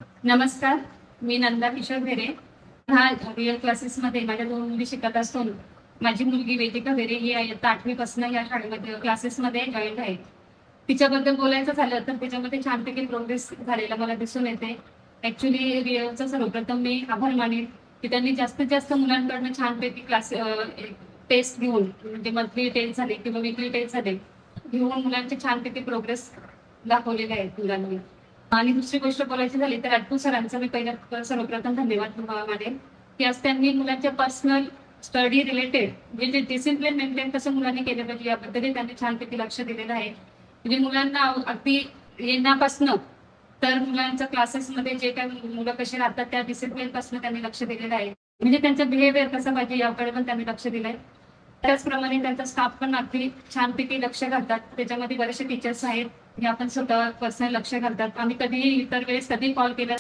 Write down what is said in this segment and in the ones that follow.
नमस्कार, मी नंदा किशोर भेरे. ह्या रिअल क्लासेसमध्ये माझ्या 2 मुली शिकत असून माझी मुलगी वेदिका भेरे ही इयत्ता 8वी पासून या शाळेमध्ये क्लासेसमध्ये जॉईन आहे. तिच्याबद्दल बोलायचं झालं तर त्याच्यामध्ये छानपैकी प्रोग्रेस झालेला मला दिसून येते. ॲक्चुअली रिअलचा सर्वप्रथम मी आभार मानेन, की त्यांनी जास्तीत जास्त मुलांकडनं छानपैकी टेस्ट घेऊन म्हणजे मंथली टेस्ट झाले किंवा वीकली टेस्ट झाले, घेऊन मुलांचे छानपैकी प्रोग्रेस दाखवलेले आहेत मुलांनी. आणि दुसरी गोष्ट बोलायची झाली तर अट्टू सरांचा मी पहिल्या सर्वप्रथम धन्यवाद मानेन, की आज त्यांनी मुलांच्या पर्सनल स्टडी रिलेटेड म्हणजे जे डिसिप्लिन मेंटेन कसं मुलांनी केलं पाहिजे याबद्दलही त्यांनी छानपैकी लक्ष दिलेलं आहे. म्हणजे मुलांना अगदी येण्यापासनं तर मुलांच्या क्लासेसमध्ये जे काही मुलं कशी राहतात त्या डिसिप्लिन पासून त्यांनी लक्ष दिलेलं आहे. म्हणजे त्यांचं बिहेवियर कसं पाहिजे याकडे पण त्यांनी लक्ष दिलंय. त्याचप्रमाणे त्यांचा स्टाफ पण अगदी छानपैकी लक्ष घालतात. त्याच्यामध्ये बरेचसे टीचर्स आहेत, हे आपण स्वतः पर्सनल लक्ष घालतात. आम्ही कधीही इतर वेळेस कधी कॉल केला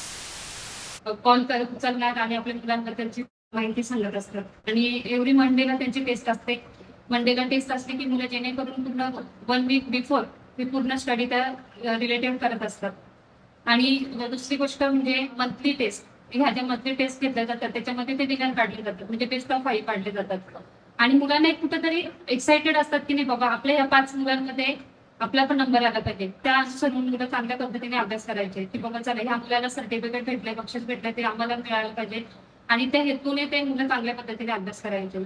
उचलणार आणि आपल्या मुलांबद्दलची माहिती सांगत असतात. आणि एव्हरी मंडेला त्यांची टेस्ट असते. मंडेला टेस्ट असली की मुलं जेणेकरून पूर्ण 1 वीक बिफोर ते पूर्ण स्टडी त्या रिलेटेड करत असतात. आणि दुसरी गोष्ट म्हणजे मंथली टेस्ट. ह्या ज्या मंथली टेस्ट घेतल्या जातात त्याच्यामध्ये ते निकाल काढले जातात, म्हणजे बेस्ट ऑफ 5 काढले जातात. आणि मुलांना एक कुठेतरी एक्साइटेड असतात की नाही बाबा आपल्या ह्या 5 मुलांमध्ये आपला पण नंबर आला पाहिजे. त्या अनुसरून मुलं चांगल्या पद्धतीने अभ्यास करायचे, की बाबा चला ह्या मुलाला सर्टिफिकेट भेटले, बक्षीस भेटले ते आम्हाला मिळालं पाहिजे. आणि त्या हेतूने ते मुलं चांगल्या पद्धतीने अभ्यास करायचे.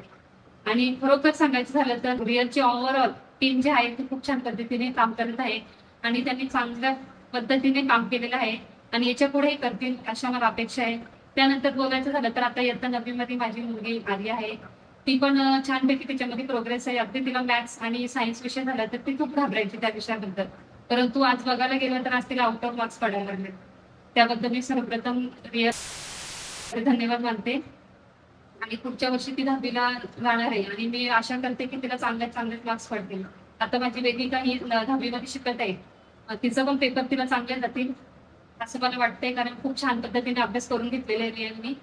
आणि खरोखर सांगायचं झालं तर रिअलची ओव्हरऑल टीम जी आहे ती खूप छान पद्धतीने काम करत आहे आणि त्यांनी चांगल्या पद्धतीने काम केलेलं आहे आणि याच्या पुढेही करतील अशा मला अपेक्षा आहे. त्यानंतर बोलायचं झालं तर आता इयत्ता 9वी मध्ये माझी मुलगी आली आहे. ती पण छानपैकी त्याच्यामध्ये प्रोग्रेस आहे. अगदी तिला मॅथ्स आणि सायन्स विषय झाला तर ती खूप घाबरायची त्या विषयाबद्दल. परंतु आज बघायला गेलं तर आज तिला आउट ऑफ मार्क्स पडायला लागले. त्याबद्दल मी सर्वप्रथम धन्यवाद मानते. आणि पुढच्या वर्षी ती 10वीला जाणार आहे आणि मी आशा करते की तिला चांगल्यात चांगले मार्क्स पडतील. आता माझी वेदिका ही 10वी मध्ये शिकत आहे. तिचा पण पेपर तिला चांगले जातील असं मला वाटतंय, कारण खूप छान पद्धतीने अभ्यास करून घेतलेला आहे रिअलनी.